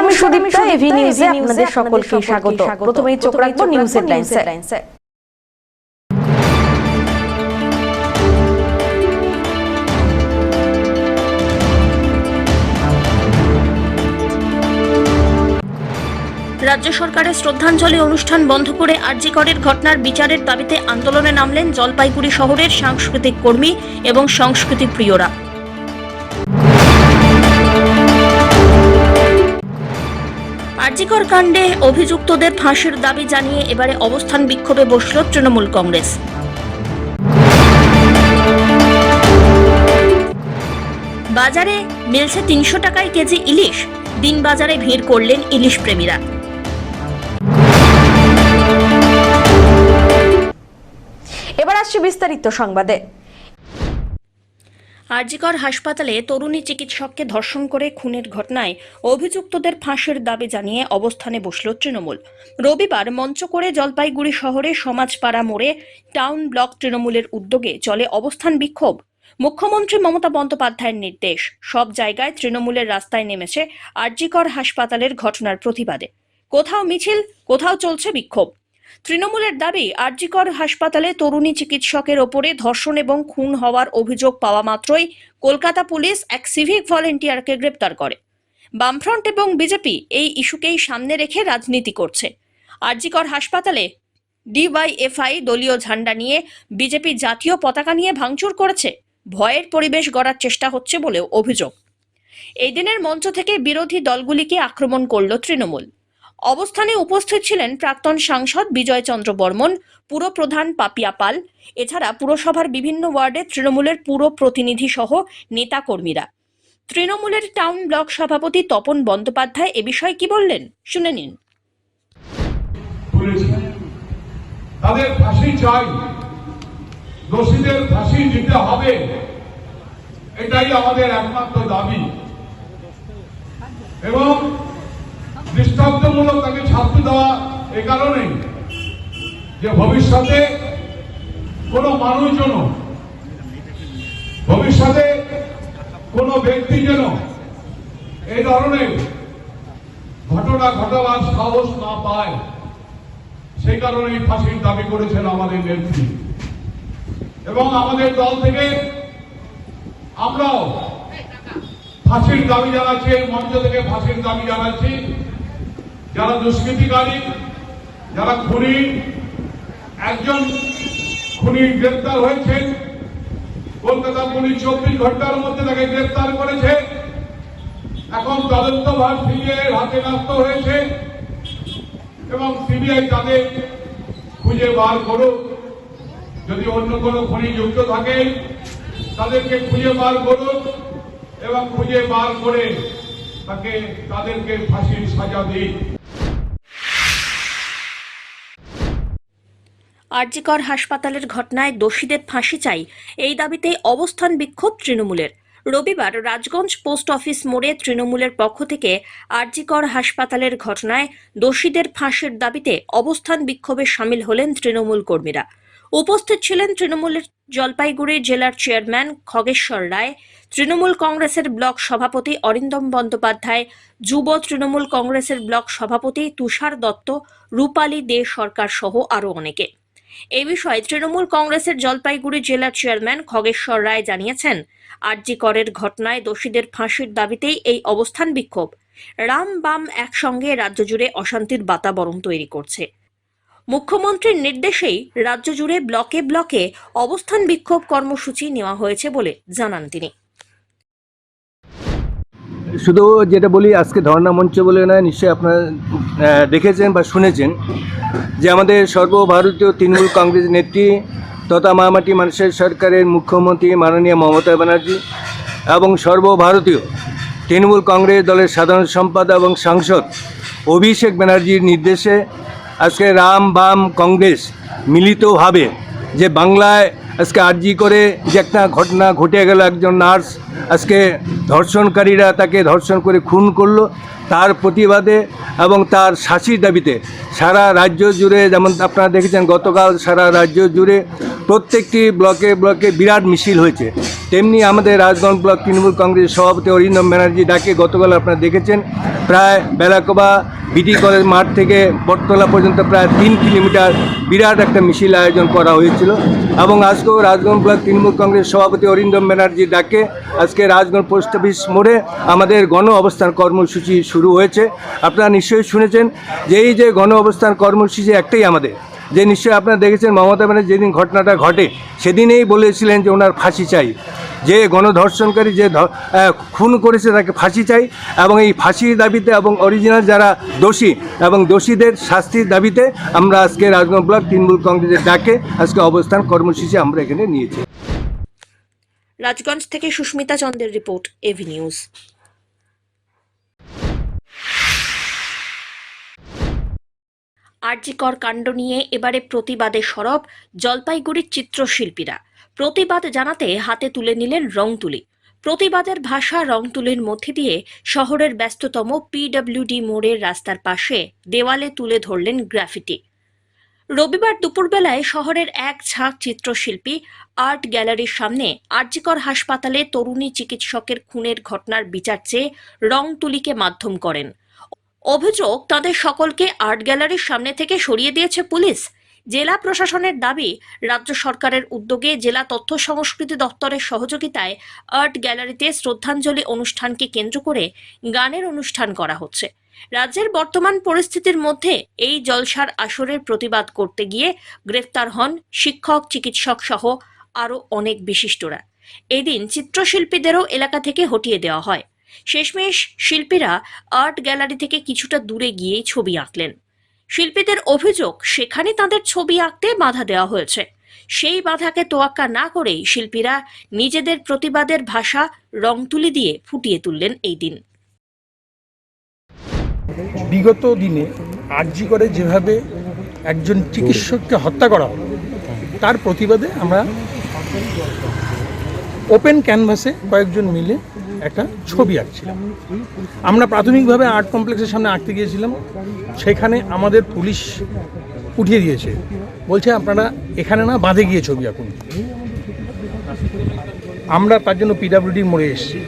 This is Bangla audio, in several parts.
আমি সুদীপ্তা, এভি নিউজে আপনাদের সকলকে স্বাগত। প্রথমেই চোখ রাখবো নিউজ হেডলাইনসে। রাজ্য সরকারের শ্রদ্ধাঞ্জলি অনুষ্ঠান বন্ধ করে আরজি করের ঘটনার বিচারের দাবিতে আন্দোলনে নামলেন জলপাইগুড়ি শহরের সাংস্কৃতিক কর্মী এবং সংস্কৃতি প্রিয়রা। আরজিকর কাণ্ডে অভিযুক্তদের ফাঁসির দাবি জানিয়ে এবারে অবস্থান বিক্ষোভে বসল তৃণমূল কংগ্রেস। বাজারে মিলছে 300 টাকায় কেজি ইলিশ, দিন বাজারে ভিড় করলেন ইলিশ প্রেমীরা। এবার আসছে বিস্তারিত সংবাদে। আরজিকর হাসপাতালে তরুণী চিকিৎসককে ধর্ষণ করে খুনের ঘটনায় অভিযুক্তদের ফাঁসির দাবি জানিয়ে অবস্থানে বসল তৃণমূল। রবিবার মঞ্চ করে জলপাইগুড়ি শহরে সমাজপাড়া মোড়ে টাউন ব্লক তৃণমূলের উদ্যোগে চলে অবস্থান বিক্ষোভ। মুখ্যমন্ত্রী মমতা বন্দ্যোপাধ্যায়ের নির্দেশ, সব জায়গায় তৃণমূলের রাস্তায় নেমেছে আরজিকর হাসপাতালের ঘটনার প্রতিবাদে। কোথাও মিছিল, কোথাও চলছে বিক্ষোভ। তৃণমূলের দাবি, আরজিকর হাসপাতালে তরুণী চিকিৎসকের ওপরে ধর্ষণ এবং খুন হওয়ার অভিযোগ পাওয়া মাত্রই কলকাতা পুলিশ এক সিভিক ভলেন্টিয়ারকে গ্রেপ্তার করে। বামফ্রন্ট এবং বিজেপি এই ইস্যুকেই সামনে রেখে রাজনীতি করছে। আরজিকর হাসপাতালে ডিওয়াইএফআই দলীয় ঝান্ডা নিয়ে, বিজেপি জাতীয় পতাকা নিয়ে ভাঙচুর করেছে। ভয়ের পরিবেশ গড়ার চেষ্টা হচ্ছে বলেও অভিযোগ। এই দিনের মঞ্চ থেকে বিরোধী দলগুলিকে আক্রমণ করল তৃণমূল। অবস্থানে উপস্থিত ছিলেন প্রাক্তন সাংসদ বিজয় চন্দ্র বর্মন, পুরপ্রধান পাপিয়া পাল, এছাড়া পুরসভার বিভিন্ন ওয়ার্ডে তৃণমূলের পুর প্রতিনিধি সহ নেতাকর্মীরা। তৃণমূলের টাউন ব্লক সভাপতি তপন বন্দ্যোপাধ্যায় এ বিষয়ে কি বললেন, শুনে নিন। তাদের ফাঁসি চাই, দোষীদের ফাঁসি দিতে হবে, এটাই আমাদের একমাত্র দাবি। এবং দৃষ্টান্তমূলক তাকে শাস্তি দেওয়া এ কারণেই যে ভবিষ্যতে কোনো মানুষ যেন, ভবিষ্যতে কোনো ব্যক্তি যেন এই ধরনের ঘটনা ঘটাবার সাহস না পায়, সেই কারণেই ফাঁসির দাবি করেছেন আমাদের নেত্রী। এবং আমাদের দল থেকে আমরাও ফাঁসির দাবি জানাচ্ছি, মঞ্চ থেকে ফাঁসির দাবি জানাচ্ছি। যারা দুষ্কৃতিকারী, যারা খুনি, একজন খুনি গ্রেপ্তার হয়েছেন, কলকাতা পুলিশ 24 ঘন্টার মধ্যে তাকে গ্রেপ্তার করেছে। এখন তদন্তভার সিবিআই হাতে ন্যস্ত হয়েছে এবং সিবিআই তাদের খুঁজে বার করুক। যদি অন্য কোনো খুনি যুক্ত থাকে তাদেরকে খুঁজে বার করুক এবং খুঁজে বার করে তাদেরকে ফাঁসির সাজা দিক। আরজিকর হাসপাতালের ঘটনায় দোষীদের ফাঁসি চাই, এই দাবিতে অবস্থান বিক্ষোভ তৃণমূলের। রবিবার রাজগঞ্জ পোস্ট অফিস মোড়ে তৃণমূলের পক্ষ থেকে আরজিকর হাসপাতালের ঘটনায় দোষীদের ফাঁসির দাবিতে অবস্থান বিক্ষোভে সামিল হলেন তৃণমূল কর্মীরা। উপস্থিত ছিলেন তৃণমূলের জলপাইগুড়ি জেলার চেয়ারম্যান খগেশ্বর রায়, তৃণমূল কংগ্রেসের ব্লক সভাপতি অরিন্দম বন্দ্যোপাধ্যায়, যুব তৃণমূল কংগ্রেসের ব্লক সভাপতি তুষার দত্ত, রূপালী দে সরকার সহ আরও অনেকে। এই বিষয়ে তৃণমূল কংগ্রেসের জলপাইগুড়ি জেলার চেয়ারম্যান খগেশ্বর রায় জানিয়েছেন, আরজি করের ঘটনায় দোষীদের ফাঁসির দাবিতেই এই অবস্থান বিক্ষোভ। রাম বাম একসঙ্গে রাজ্য জুড়ে অশান্তির বাতাবরণ তৈরি করছে। মুখ্যমন্ত্রীর নির্দেশেই রাজ্য জুড়ে ব্লকে ব্লকে অবস্থান বিক্ষোভ কর্মসূচি নেওয়া হয়েছে বলে জানান তিনি। শুধু যেটা বলি, আজকে ধর্ণা মঞ্চ বলে নয়, নিশ্চয়ই আপনারা দেখেছেন বা শুনেছেন যে আমাদের সর্বভারতীয় তৃণমূল কংগ্রেস নেত্রী তথা মামাটি মানুষের সরকারের মুখ্যমন্ত্রী মাননীয় মমতা ব্যানার্জি এবং সর্বভারতীয় তৃণমূল কংগ্রেস দলের সাধারণ সম্পাদক এবং সাংসদ অভিষেক ব্যানার্জির নির্দেশে আজকে রাম বাম কংগ্রেস মিলিতভাবে যে বাংলায় আজকে আরজি করে যে একটা ঘটনা ঘটে গেল, একজন নার্স আজকে ধর্ষণকারীরা তাকে ধর্ষণ করে খুন করলো, তার প্রতিবাদে এবং তার শাস্তির দাবিতে সারা রাজ্য জুড়ে, যেমন আপনারা দেখেছেন গতকাল সারা রাজ্য জুড়ে প্রত্যেকটি ব্লকে ব্লকে বিরাট মিছিল হয়েছে। তেমনি আমাদের রাজগঞ্জ ব্লক তৃণমূল কংগ্রেসের সভাপতি অরিন্দম ব্যানার্জি ডাকে গতকাল আপনারা দেখেছেন, প্রায় বেলাকোবা বিডি কলেজ মাঠ থেকে বটতলা পর্যন্ত প্রায় 3 কিলোমিটার বিরাট একটা মিছিল আয়োজন করা হয়েছিল। এবং আজকেও রাজগঞ্জ ব্লক তৃণমূল কংগ্রেস সভাপতি অরিন্দম ব্যানার্জি ডাকে আজকে রাজগঞ্জ পোস্ট অফিস মোড়ে আমাদের গণ অবস্থান কর্মসূচি শুরু হয়েছে। আপনারা নিশ্চয়ই শুনেছেন যে এই যে গণ অবস্থান কর্মসূচি একটাই আমাদের, যে নিশ্চয়ই আপনারা দেখেছেন মমতা ব্যানার্জি যেদিন ঘটনাটা ঘটে সেদিনেই বলেছিলেন যে ওনার ফাঁসি চাই, যে গণধর্ষণকারী যে খুন করেছে তাকে ফাঁসি চাই। এবং এই ফাঁসির দাবিতে এবং অরিজিনাল যারা দোষী এবং দোষীদের শাস্তির দাবিতে আমরা আজকে রাজগঞ্জ ব্লক তৃণমূল কংগ্রেসের ডাকে আজকে অবস্থান কর্মসূচি আমরা এখানে নিয়েছি। রাজগঞ্জ থেকে সুস্মিতা চন্দ্রের রিপোর্ট, এভি নিউজ। আরজিকর কাণ্ড নিয়ে এবারে প্রতিবাদে সরব জলপাইগুড়ির চিত্রশিল্পীরা। প্রতিবাদ জানাতে হাতে তুলে নিলেন রং তুলি। প্রতিবাদের ভাষা রং তুলির মধ্যে দিয়ে শহরের ব্যস্ততম পিডব্লিউডি মোড়ের রাস্তার পাশে দেওয়ালে তুলে ধরলেন গ্রাফিটি। রবিবার দুপুরবেলায় শহরের এক ঝাঁক চিত্রশিল্পী আর্ট গ্যালারির সামনে আরজিকর হাসপাতালে তরুণী চিকিৎসকের খুনের ঘটনার বিচার চেয়ে রং তুলিকে মাধ্যম করেন। অভিযোগ, তাদের সকলকে আর্ট গ্যালারির সামনে থেকে সরিয়ে দিয়েছে পুলিশ। জেলা প্রশাসনের দাবি, রাজ্য সরকারের উদ্যোগে জেলা তথ্য সংস্কৃতি দপ্তরের সহযোগিতায় আর্ট গ্যালারিতে শ্রদ্ধাঞ্জলি অনুষ্ঠানকে কেন্দ্র করে গানের অনুষ্ঠান করা হচ্ছে। রাজ্যের বর্তমান পরিস্থিতির মধ্যে এই জলসার আসরের প্রতিবাদ করতে গিয়ে গ্রেফতার হন শিক্ষক, চিকিৎসক সহ আরও অনেক বিশিষ্টরা। এদিন চিত্রশিল্পীদেরও এলাকা থেকে হটিয়ে দেওয়া হয়। শেষমেশ শিল্পীরা আর্ট গ্যালারি থেকে কিছুটা দূরে গিয়ে ছবি আঁকলেন। শিল্পীদের অভিযোগ, সেখানে তাদের ছবি আঁকতে বাধা দেওয়া হয়েছে। সেই বাধাকে তোয়াক্কা না করেই শিল্পীরা নিজেদের প্রতিবাদের ভাষা রং তুলি দিয়ে ফুটিয়ে তুললেন এই দিন। বিগত দিনে আরজি করে যেভাবে একজন চিকিৎসককে হত্যা করা হলো, তার প্রতিবাদে আমরা ওপেন ক্যানভাসে কয়েকজন মিলে একটা ছবি আঁকছিলাম। আমরা প্রাথমিকভাবে আর্ট কমপ্লেক্সের সামনে আঁকতে গিয়েছিলাম, সেখানে আমাদের পুলিশ উঠিয়ে দিয়েছে, বলছে আপনারা এখানে না, বাঁধে গিয়ে ছবি আঁকুন। আমরা তার জন্য পিডব্লিউডি মোড়ে এসেছি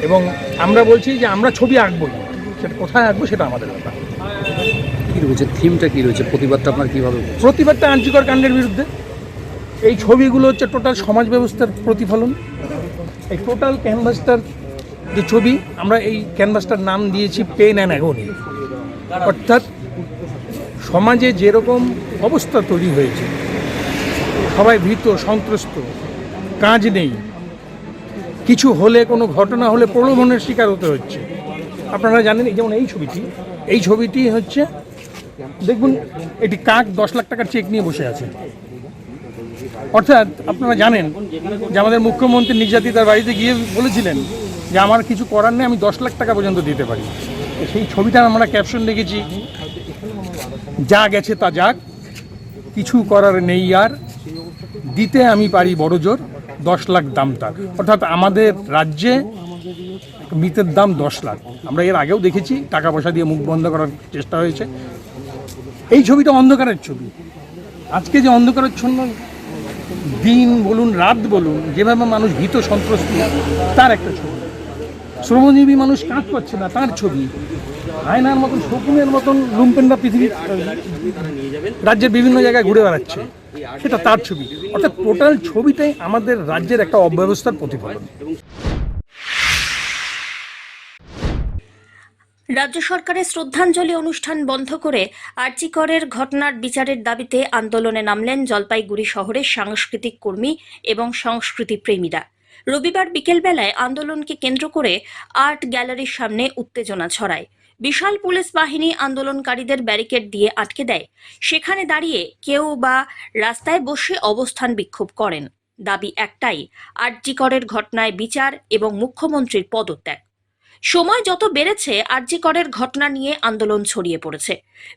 এবং আমরা বলছি যে আমরা ছবি আঁকবই, সেটা কোথায় আঁকবো সেটা আমাদের ব্যাপার। কী রয়েছে, থিমটা কী রয়েছে, প্রতিবাদটা আপনার কীভাবে? প্রতিবাদটা আরজিকর কাণ্ডের বিরুদ্ধে। এই ছবিগুলো হচ্ছে টোটাল সমাজ ব্যবস্থার প্রতিফলন। এই টোটাল ক্যানভাসটার যে ছবি, আমরা এই ক্যানভাসটার নাম দিয়েছি পেন অ্যান্ড অ্যাগনি। অর্থাৎ সমাজে যেরকম অবস্থা তৈরি হয়েছে, সবাই ভীত, সন্ত্রস্ত, কাজ নেই, কিছু হলে, কোনো ঘটনা হলে প্রলোভনের শিকার হতে হচ্ছে। আপনারা জানেন, যেমন এই ছবিটি হচ্ছে, দেখুন, এটি কাক 10 লাখ টাকার চেক নিয়ে বসে আছে। অর্থাৎ আপনারা জানেন যে আমাদের মুখ্যমন্ত্রী নির্যাতিতার বাড়িতে গিয়ে বলেছিলেন যে আমার কিছু করার নেই, আমি 10 লাখ টাকা পর্যন্ত দিতে পারি। সেই ছবিটার আমরা ক্যাপশন লিখেছি, যা গেছে তা যাক, কিছু করার নেই আর, দিতে আমি পারি বড় জোর, 10 লাখ দাম তার। অর্থাৎ আমাদের রাজ্যে মৃতের দাম 10 লাখ। আমরা এর আগেও দেখেছি টাকা পয়সা দিয়ে মুখ বন্ধ করার চেষ্টা হয়েছে। এই ছবিটা অন্ধকারের ছবি। আজকে যে অন্ধকারচ্ছন্ন দিন বলুন, রাত বলুন, যেভাবে মানুষ ভীত, সন্ত্রস্ত, তার একটা ছবি। শ্রমজীবী মানুষ কাজ করছে না, তার ছবি। আয়নার মতন, শকুনের মতন লুম্পেনরা পৃথিবীর রাজ্যের বিভিন্ন জায়গায় ঘুরে বেড়াচ্ছে, সেটা তার ছবি। অর্থাৎ টোটাল ছবিটাই আমাদের রাজ্যের একটা অব্যবস্থার প্রতিফলন। রাজ্য সরকারের শ্রদ্ধাঞ্জলি অনুষ্ঠান বন্ধ করে আরজিকরের ঘটনার বিচারের দাবিতে আন্দোলনে নামলেন জলপাইগুড়ি শহরের সাংস্কৃতিক কর্মী এবং সংস্কৃতি প্রেমীরা। রবিবার বিকেলবেলায় আন্দোলনকে কেন্দ্র করে আর্ট গ্যালারির সামনে উত্তেজনা ছড়ায়। বিশাল পুলিশ বাহিনী আন্দোলনকারীদের ব্যারিকেড দিয়ে আটকে দেয়। সেখানে দাঁড়িয়ে কেউ বা রাস্তায় বসে অবস্থান বিক্ষোভ করেন। দাবি একটাই, আরজিকরের ঘটনায় বিচার এবং মুখ্যমন্ত্রীর পদত্যাগ। সময় যত বেড়েছে, আরজিকরের ঘটনা নিয়ে আন্দোলন ছড়িয়ে পড়েছে।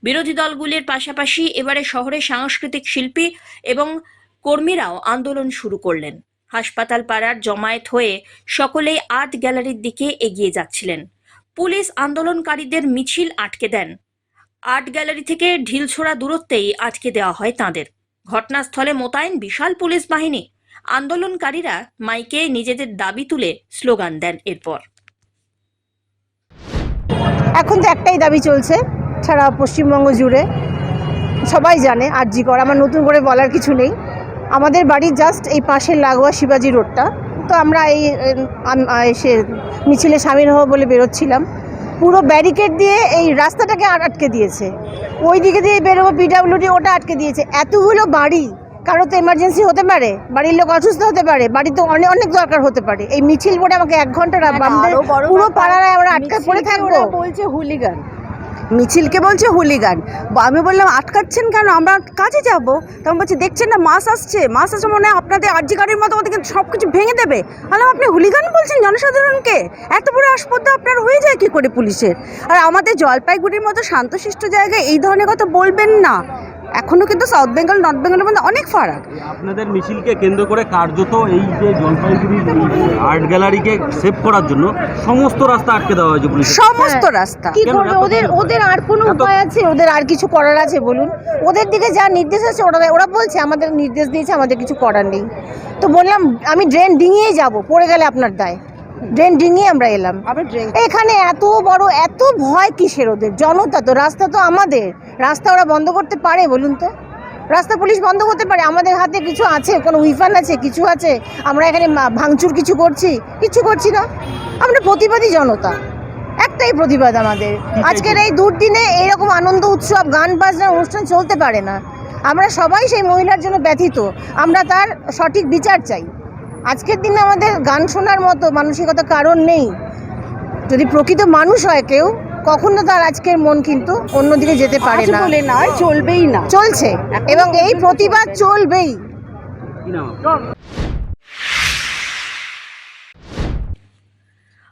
বিরোধী দলগুলির পাশাপাশি এবারে শহরের সাংস্কৃতিক শিল্পী এবং কর্মীরাও আন্দোলন শুরু করলেন। হাসপাতাল পাড়ার জমায়েত হয়ে সকলেই আর্ট গ্যালারির দিকে এগিয়ে যাচ্ছিলেন। পুলিশ আন্দোলনকারীদের মিছিল আটকে দেন। আর্ট গ্যালারি থেকে ঢিলছোড়া দূরত্বেই আটকে দেওয়া হয় তাঁদের। ঘটনাস্থলে মোতায়েন বিশাল পুলিশ বাহিনী। আন্দোলনকারীরা মাইকে নিজেদের দাবি তুলে স্লোগান দেন। এরপর এখন তো একটাই দাবি চলছে সারা পশ্চিমবঙ্গ জুড়ে, সবাই জানে আরজি কর, আমার নতুন করে বলার কিছু নেই। আমাদের বাড়ির জাস্ট এই পাশের লাগোয়া শিবাজি রোডটা, তো আমরা এই এসে মিছিলে সামিল হবো বলে বেরোচ্ছিলাম, পুরো ব্যারিকেড দিয়ে এই রাস্তাটাকে আটকে দিয়েছে। ওই দিকে দিয়ে বেরোবো পিডাব্লিউডি, ওটা আটকে দিয়েছে। এতগুলো বাড়ি, কারো তো এমার্জেন্সি হতে পারে, বাড়ির লোক অসুস্থ হতে পারে, বাড়িতে অনেক অনেক দরকার হতে পারে। এই মিছিল বলে আমাকে 1 ঘন্টা পুরো পাড়ায় আমরা আটকে পড়ে থাকবো। বলছে হুলিগান, মিছিলকে বলছে হুলিগান। আমি বললাম আটকাচ্ছেন কেন, আমরা কাজে যাব। তখন বলছে দেখছেন না মাস আসছে মনে হয় আপনাদের আরজি গাড়ির মতো আমাদের সব কিছু ভেঙে দেবে। বললাম আপনি হুলিগান বলছেন জনসাধারণকে? এত বড় আসপদ্দা আপনার হয়ে যায় কি করে পুলিশের? আর আমাদের জলপাইগুড়ির মতো শান্তশিষ্ট জায়গায় এই ধরনের কথা বলবেন না। এখনও কিন্তু সাউথ বেঙ্গল নর্থ বেঙ্গলের মধ্যে অনেক ফারাক। আপনাদের মিছিলকে কেন্দ্র করে কার্যত এই যে জলপাইগুড়ির আর্ট গ্যালারিকে সেভ করার জন্য সমস্ত রাস্তা আটকে দেওয়া হয়েছে পুলিশ। সমস্ত রাস্তা কি করবে? ওদের আর কোনো উপায় আছে? ওদের আর কিছু করার আছে বলুন? ওদের দিকে যা নির্দেশ আছে ওরা বলছে আমাদের নির্দেশ দিয়েছে, আমাদের কিছু করার নেই। তো বললাম আমি ড্রেন ডিঙিয়েই যাব, পড়ে গেলে আপনার দায়। ড্রেন ডিঙিয়ে আমরা এলাম। এখানে এত বড় এত ভয় কিসের? ওদের জনতা তো, রাস্তা তো আমাদের। রাস্তা ওরা বন্ধ করতে পারে বলুন তো? রাস্তা পুলিশ বন্ধ করতে পারে? আমাদের হাতে কিছু আছে? কোনো উইফান আছে? কিছু আছে? আমরা এখানে ভাঙচুর কিছু করছি না। আমরা প্রতিবাদী জনতা, একটাই প্রতিবাদ আমাদের। আজকের এই দুর্দিনে এইরকম আনন্দ উৎসব গান বাজনার অনুষ্ঠান চলতে পারে না। আমরা সবাই সেই মহিলার জন্য ব্যথিত, আমরা তার সঠিক বিচার চাই। আজকের দিনে আমাদের গান শোনার মতো মানসিকতা কারণ নেই। যদি প্রকৃত মানুষ হয় কেউ, কখনো তার আজকের মন কিন্তু অন্যদিকে যেতে পারে না। বলে নয়, চলবেই না, চলছে এবং এই প্রতিবাদ চলবেই।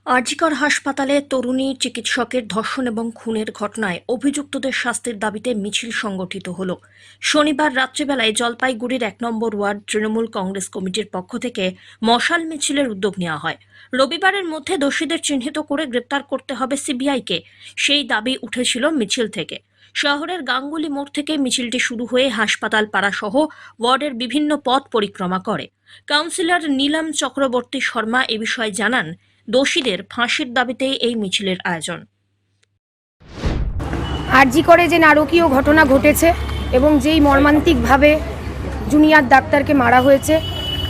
আরজিকর হাসপাতালে তরুণী চিকিৎসকের ধর্ষণ এবং খুনের ঘটনায় অভিযুক্তদের শাস্তির দাবিতে মিছিল সংগঠিত হল। শনিবার রাত্রিবেলায় জলপাইগুড়ির 1 নম্বর ওয়ার্ড তৃণমূল কংগ্রেস কমিটির পক্ষ থেকে মশাল মিছিলের উদ্যোগ নেওয়া হয়। রবিবারের মধ্যে দোষীদের চিহ্নিত করে গ্রেপ্তার করতে হবে সিবিআইকে, সেই দাবি উঠেছিল মিছিল থেকে। শহরের গাঙ্গুলি মোড় থেকে মিছিলটি শুরু হয়ে হাসপাতাল পাড়া সহ ওয়ার্ডের বিভিন্ন পথ পরিক্রমা করে। কাউন্সিলর নীলাম চক্রবর্তী শর্মা এ বিষয়ে জানান, দোষীদের ফাঁসির দাবিতে এই মিছিলের আয়োজন। আরজি করে যে নারকীয় ঘটনা ঘটেছে এবং যেই মর্মান্তিকভাবে জুনিয়র ডাক্তারকে মারা হয়েছে,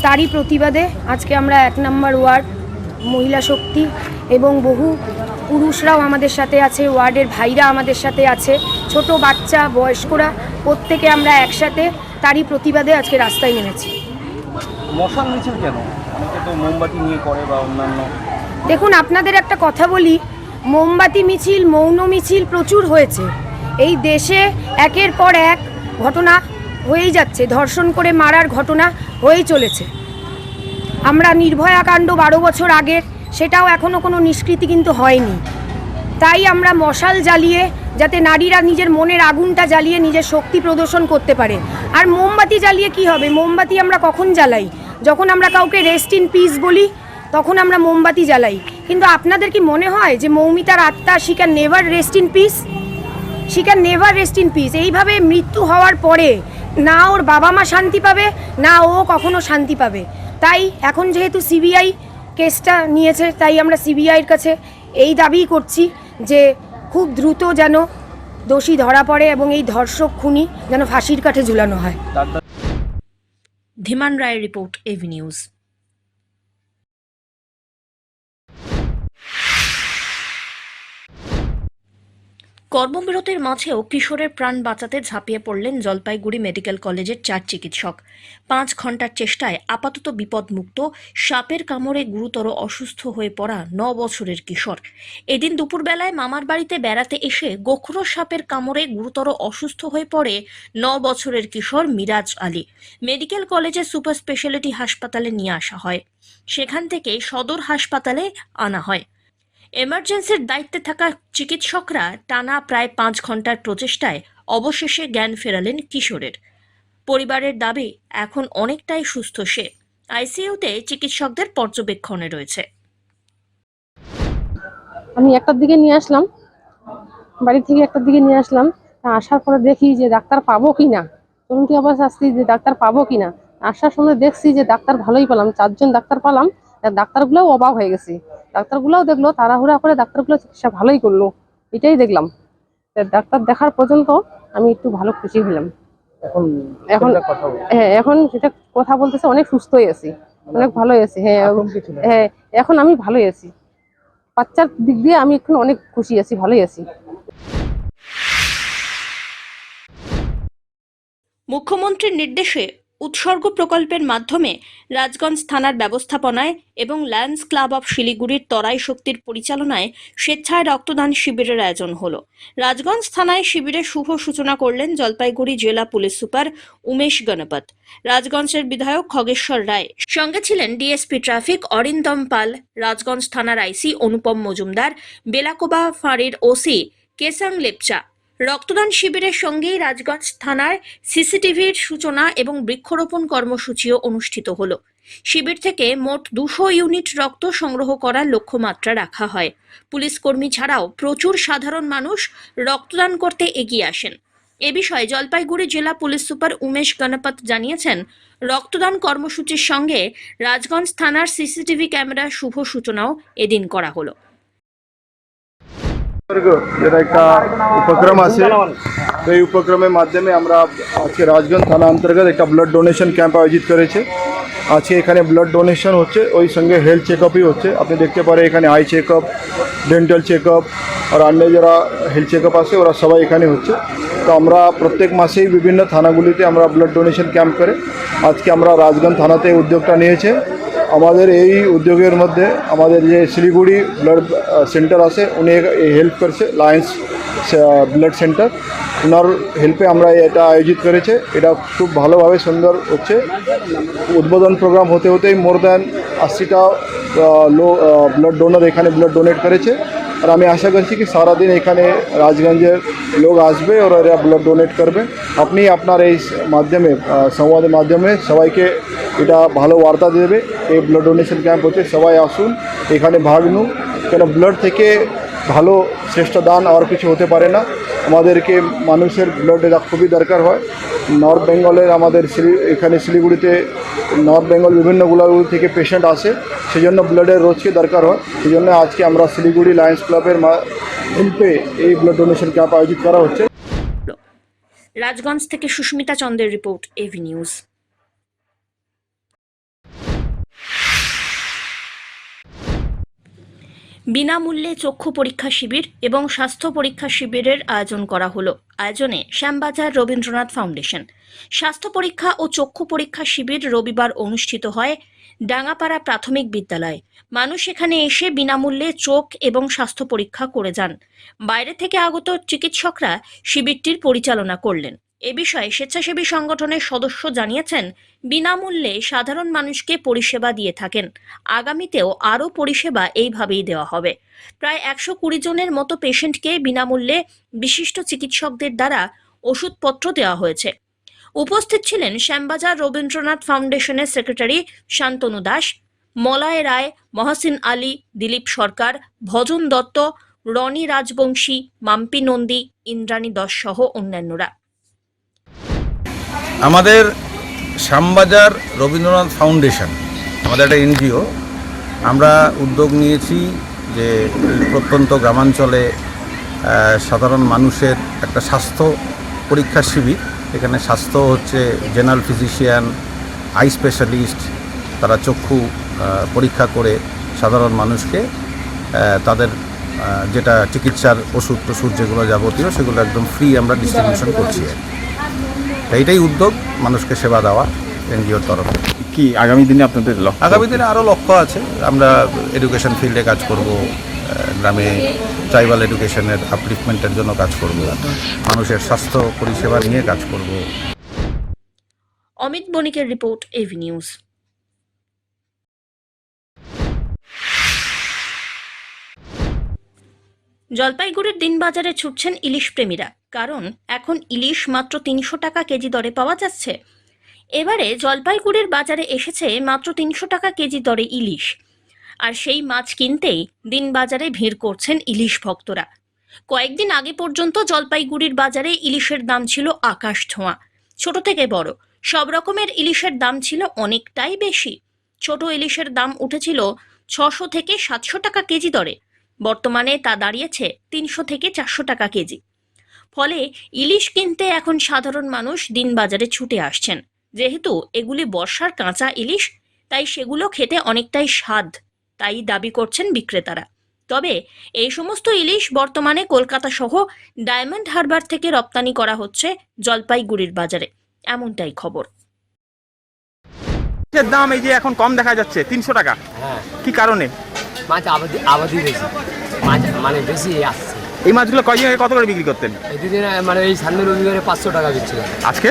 তারই প্রতিবাদে আজকে আমরা 1 নম্বর ওয়ার্ড মহিলা শক্তি এবং বহু পুরুষরাও আমাদের সাথে আছে, ওয়ার্ডের ভাইরা আমাদের সাথে আছে, ছোট বাচ্চা বয়স্করা প্রত্যেকে আমরা একসাথে তারই প্রতিবাদে আজকে রাস্তায় নেমেছি। মশাল মিছিল কেন? অনেকে তো মোমবাতি নিয়ে করে বা অন্যান্য। দেখুন, আপনাদের একটা কথা বলি, মোমবাতি মিছিল মৌন মিছিল প্রচুর হয়েছে। এই দেশে একের পর এক ঘটনা হয়েই যাচ্ছে, ধর্ষণ করে মারার ঘটনা হয়েই চলেছে। আমরা নির্ভয়া কাণ্ড 12 বছর আগের, সেটাও এখনও কোনো নিষ্কৃতি কিন্তু হয়নি। তাই আমরা মশাল জ্বালিয়ে যাতে নারীরা নিজের মনের আগুনটা জ্বালিয়ে নিজের শক্তি প্রদর্শন করতে পারে। আর মোমবাতি জ্বালিয়ে কি হবে? মোমবাতি আমরা কখন জ্বালাই? যখন আমরা কাউকে রেস্ট ইন পিস বলি তখন আমরা মোমবাতি জ্বালাই। কিন্তু আপনাদের কি মনে হয় যে মৌমিতার আত্মা she can never rest in peace? She can never rest in peace. এইভাবে মৃত্যু হওয়ার পরে না ওর বাবা মা শান্তি পাবে, না ও কখনো শান্তি পাবে। তাই এখন যেহেতু সিবিআই কেসটা নিয়েছে, তাই আমরা সিবিআইয়ের কাছে এই দাবিই করছি যে খুব দ্রুত যেন দোষী ধরা পড়ে এবং এই ধর্ষক খুনি যেন ফাঁসির কাঠে ঝুলানো হয়। ধীমান রায়ের রিপোর্ট, এভি নিউজ। কর্মবিরতির মাঝেও কিশোরের প্রাণ বাঁচাতে ঝাঁপিয়ে পড়লেন জলপাইগুড়ি মেডিকেল কলেজের 4 চিকিৎসক। 5 ঘন্টার চেষ্টায় আপাতত বিপদমুক্ত, সাপের কামড়ে গুরুতর অসুস্থ হয়ে পড়া 9 বছরের কিশোর। এদিন দুপুরবেলায় মামার বাড়িতে বেড়াতে এসে গোখরো সাপের কামড়ে গুরুতর অসুস্থ হয়ে পড়ে 9 বছরের কিশোর মিরাজ আলী। মেডিকেল কলেজের সুপার স্পেশালিটি হাসপাতালে নিয়ে আসা হয়, সেখান থেকে সদর হাসপাতালে আনা হয়। এমার্জেন্সির দায়িত্বে থাকা চিকিৎসকরা টানা প্রায় 5 ঘন্টার প্রচেষ্টায় অবশেষে জ্ঞান ফেরালেন কিশোরের। পরিবারের দাবি, এখন অনেকটাই সুস্থ সে। আইসিইউতে চিকিৎসকদের পর্যবেক্ষণে রয়েছে। আমি 1টার দিকে নিয়ে আসলাম, বাড়ি থেকে 1টার দিকে নিয়ে আসলাম। আসার পরে দেখি যে ডাক্তার পাবো কি না, তো তখন থেকে আবার আসছি যে ডাক্তার পাবো কিনা। আসার সময় দেখছি যে ডাক্তার ভালোই পেলাম, 4জন ডাক্তার পেলাম। ডাক্তারগুলোও অবাক হয়ে গেছি, ডাক্তারগুলোও দেখলো তাড়াহুড়া করে ডাক্তারগুলো চিকিৎসা ভালোই করলো, এটাই দেখলাম। ডাক্তার দেখার পর্যন্ত আমি একটু ভালো খুশি হলাম। এখন এখন হ্যাঁ, এখন সেটা কথা বলতেছে, অনেক সুস্থই আছি, অনেক ভালোই আছি। হ্যাঁ হ্যাঁ, এখন আমি ভালোই আছি, বাচ্চার দিক দিয়ে আমি এখন অনেক খুশি আছি, ভালোই আছি। মুখ্যমন্ত্রীর নির্দেশে উৎসর্গ প্রকল্পের মাধ্যমে রাজগঞ্জ থানার ব্যবস্থাপনায় এবং লায়ন্স ক্লাব অফ শিলিগুড়ির তরাই শক্তির পরিচালনায় স্বেচ্ছায় রক্তদান শিবিরের আয়োজন হলো। রাজগঞ্জ থানায় শিবিরের শুভ সূচনা করলেন জলপাইগুড়ি জেলা পুলিশ সুপার উমেশ গণপত, রাজগঞ্জের বিধায়ক খগেশ্বর রায়, সঙ্গে ছিলেন ডিএসপি ট্রাফিক অরিন্দম পাল, রাজগঞ্জ থানার আইসি অনুপম মজুমদার, বেলাকোবা ফাঁড়ির ওসি কেসাং লেপচা। রক্তদান শিবিরের সঙ্গেই রাজগঞ্জ থানার সিসিটিভির সূচনা এবং বৃক্ষরোপণ কর্মসূচিও অনুষ্ঠিত হলো। শিবির থেকে মোট 200 ইউনিট রক্ত সংগ্রহ করার লক্ষ্যমাত্রা রাখা হয়। পুলিশ কর্মী ছাড়াও প্রচুর সাধারণ মানুষ রক্তদান করতে এগিয়ে আসেন। এ বিষয়ে জলপাইগুড়ি জেলা পুলিশ সুপার উমেশ গণপত জানিয়েছেন, রক্তদান কর্মসূচির সঙ্গে রাজগঞ্জ থানার সিসিটিভি ক্যামেরার শুভ সূচনাও এদিন করা হলো। যেটা একটা উপক্রম আছে, এই উপক্রমের মাধ্যমে আমরা আজকে রাজগঞ্জ থানা অন্তর্গত একটা ব্লাড ডোনেশন ক্যাম্প আয়োজিত করেছে। আজকে এখানে ব্লাড ডোনেশন হচ্ছে, ওই সঙ্গে হেলথ চেকআপই হচ্ছে। আপনি দেখতে পারেন এখানে আই চেকআপ, ডেন্টাল চেকআপ আর অন্য যারা হেলথ চেকআপ আছে ওরা সবাই এখানে হচ্ছে। তো আমরা প্রত্যেক মাসেই বিভিন্ন থানাগুলিতে আমরা ব্লাড ডোনেশন ক্যাম্প করে আজকে আমরা রাজগঞ্জ থানাতে উদ্যোগটা নিয়েছে। আমাদের এই উদ্যোগের মধ্যে আমাদের যে শিলিগুড়ি ব্লাড সেন্টার আছে উনি হেল্প করছে, লায়ন্স ব্লাড সেন্টার, ওনার হেল্পে আমরা এটা আয়োজিত করেছে। এটা খুব ভালোভাবে সুন্দর হচ্ছে। উদ্বোধন প্রোগ্রাম হতে হতেই মোর দ্যান 80টা ব্লাড ডোনার এখানে ব্লাড ডোনেট করেছে। আর আমি আশা করছি কি সারাদিন এখানে রাজগঞ্জের লোক আসবে আর এরা ব্লাড ডোনেট করবে। আপনি আপনার এই মাধ্যমে সংবাদের মাধ্যমে সবাইকে এটা ভালো বার্তা দেবে। এই ব্লাড ডোনেশন ক্যাম্প হচ্ছে, সবাই আসুন এখানে ভাগ নিন, কেন ব্লাড থেকে ভালো শ্রেষ্ঠ দান আর কিছু হতে পারে না। আমাদেরকে মানুষের ব্লাড এটা খুবই দরকার হয়। নর্থ বেঙ্গলের আমাদের এখানে শিলিগুড়িতে নর্থ বেঙ্গল বিভিন্নগুলো থেকে পেশেন্ট আসে, সেই জন্য ব্লাডের রোজকে দরকার হয়। সেই জন্য আজকে আমরা শিলিগুড়ি লায়ন্স ক্লাবের হেল্পে এই ব্লাড ডোনেশন ক্যাম্প আয়োজিত করা হচ্ছে। রাজগঞ্জ থেকে সুস্মিতা চন্দ্রের রিপোর্ট, এভি নিউজ। বিনামূল্যে চক্ষু পরীক্ষা শিবির এবং স্বাস্থ্য পরীক্ষা শিবিরের আয়োজন করা হলো। আয়োজনে শ্যামবাজার রবীন্দ্রনাথ ফাউন্ডেশন। স্বাস্থ্য পরীক্ষা ও চক্ষু পরীক্ষা শিবির রবিবার অনুষ্ঠিত হয় ডাঙ্গাপাড়া প্রাথমিক বিদ্যালয়ে। মানুষ এখানে এসে বিনামূল্যে চোখ এবং স্বাস্থ্য পরীক্ষা করে যান। বাইরে থেকে আগত চিকিৎসকরা শিবিরটির পরিচালনা করলেন। এ বিষয়ে স্বেচ্ছাসেবী সংগঠনের সদস্য জানিয়েছেন, বিনামূল্যে সাধারণ মানুষকে পরিষেবা দিয়ে থাকেন। আগামীতেও আরও পরিষেবা এইভাবেই দেওয়া হবে। প্রায় 120 জনের মতো পেশেন্টকে বিনামূল্যে বিশিষ্ট চিকিৎসকদের দ্বারা ওষুধপত্র দেওয়া হয়েছে। উপস্থিত ছিলেন শ্যামবাজার রবীন্দ্রনাথ ফাউন্ডেশনের সেক্রেটারি শান্তনু দাস, মলয় রায়, মহসিন আলী, দিলীপ সরকার, ভজন দত্ত, রনি রাজবংশী, মাম্পি নন্দী, ইন্দ্রাণী দাস সহ অন্যান্যরা। আমাদের শ্যামবাজার রবীন্দ্রনাথ ফাউন্ডেশন আমাদের একটা এনজিও। আমরা উদ্যোগ নিয়েছি যে প্রত্যন্ত গ্রামাঞ্চলে সাধারণ মানুষের একটা স্বাস্থ্য পরীক্ষা শিবির। এখানে স্বাস্থ্য হচ্ছে জেনারেল ফিজিশিয়ান, আই স্পেশালিস্ট, তারা চক্ষু পরীক্ষা করে সাধারণ মানুষকে তাদের যেটা চিকিৎসার ওষুধ টষুধ যেগুলো যাবতীয় সেগুলো একদম ফ্রি আমরা ডিস্ট্রিবিউশন করছি। এইটাই উদ্যোগ, মানুষকে সেবা দেওয়া এনজিওর তরফে। কি আগামী দিনে আপনাদের লক্ষ্য? আগামী দিনে আরও লক্ষ্য আছে। আমরা এডুকেশন ফিল্ডে কাজ করব, গ্রামে ট্রাইবাল এডুকেশনের আপলিফমেন্টের জন্য কাজ করব, মানুষের স্বাস্থ্য পরিষেবা নিয়ে কাজ করব। অমিত বণিকের রিপোর্ট, এভি নিউজ। জলপাইগুড়ির দিনবাজারে ছুটছেন ইলিশ প্রেমীরা, কারণ এখন ইলিশ মাত্র 300 টাকা কেজি দরে পাওয়া যাচ্ছে। এবারে জলপাইগুড়ির বাজারে এসেছে মাত্র 300 টাকা কেজি দরে ইলিশ। আর সেই মাছ কিনতেই দিনবাজারে ভিড় করছেন ইলিশ ভক্তরা। কয়েকদিন আগে পর্যন্ত জলপাইগুড়ির বাজারে ইলিশের দাম ছিল আকাশ ছোঁয়া। ছোট থেকে বড় সব রকমের ইলিশের দাম ছিল অনেকটাই বেশি। ছোট ইলিশের দাম উঠেছিল 600 থেকে 700 টাকা কেজি দরে, বর্তমানে তা দাঁড়িয়েছে 300 থেকে 400 টাকা কেজি। ফলে ইলিশ কিনতে এখন সাধারণ মানুষ দিন বাজারে ছুটে আসছেন। যেহেতু এগুলি বর্ষার কাঁচা ইলিশ, তাই সেগুলো খেতে অনেকটাই স্বাদ, তাই দাবি করছেন বিক্রেতারা। তবে এই সমস্ত ইলিশ বর্তমানে কলকাতা সহ ডায়মন্ড হারবার থেকে রপ্তানি করা হচ্ছে জলপাইগুড়ির বাজারে, এমনটাই খবর। মাছের দাম এই যে এখন কম দেখা যাচ্ছে 300 টাকা, কি কারণে? মাছ আবাদি বেশি, মাছ মানে বেশি আসছে। এই মাছগুলো কয়দিন আগে কত করে বিক্রি করতেন? এই দুদিন মানে এই সামনের রবিবারে 500 টাকা বিক্রি হয়। আজকে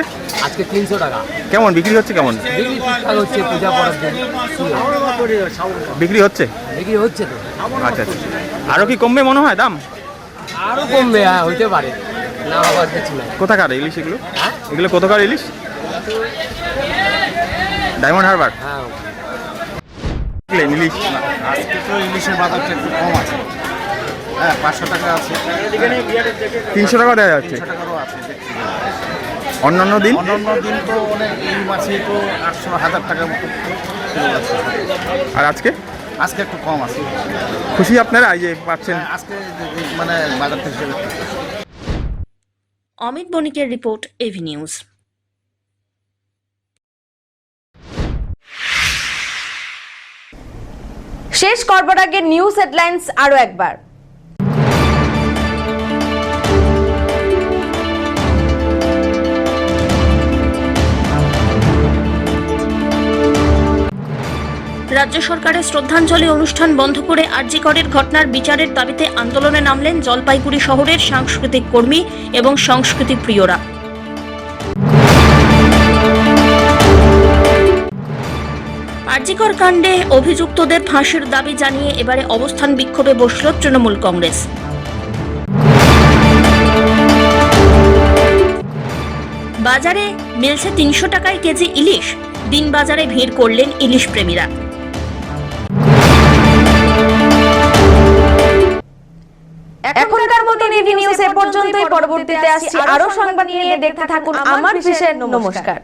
300 টাকা। কেমন বিক্রি হচ্ছে? কেমন বিক্রি ঠিকঠাক হচ্ছে, পূজা পড়ার দিন বিক্রি হচ্ছে? বিক্রি হচ্ছে তো। আচ্ছা আচ্ছা, আরও কি কমবে মনে হয় দাম? আরও কমবে, হ্যাঁ হইতে পারে, না হওয়ার কিছু নাই। কোথাকার ইলিশ এগুলো? হ্যাঁ এগুলো কোথাকার ইলিশ? ডায়মন্ড হারবার। হ্যাঁ ইলিশ আজকে তো ইলিশের বাজারটা একটু কম আছে, হ্যাঁ 500 টাকা আছে, 300 টাকা দেওয়া যাচ্ছে। 300 টাকারও আছে। অন্যান্য দিন তো অনেক এই মাছে তো 800-1000 টাকার মতো আর আজকে একটু কম আছে। খুশি আপনারা এই যে পাচ্ছেন? আজকে মানে বাজারটা হিসেবে। অমিত বণিকের রিপোর্ট, এভি নিউজ। শেষ করবার আগে নিউজ হেডলাইন্স আরো একবার। রাজ্য সরকারের শ্রদ্ধাঞ্জলি অনুষ্ঠান বন্ধ করে আরজি করের ঘটনার বিচারের দাবিতে আন্দোলনে নামলেন জলপাইগুড়ি শহরের সাংস্কৃতিক কর্মী এবং সংস্কৃতি প্রিয়রা। আরজি কর কাণ্ডে অভিযুক্তদের ফাঁসির দাবি জানিয়ে এবারে অবস্থান বিক্ষোভে বসল তৃণমূল কংগ্রেস। বাজারে মিলছে 300 টাকায় কেজি ইলিশ, দিন বাজারে ভিড় করলেন ইলিশ প্রেমীরা। এখনকার মতো এভি নিউজ এ পর্যন্তই। পরবর্তীতে আসছি আরো সংবাদ নিয়ে। দেখতে থাকুন আমার বিশেষ। নমস্কার।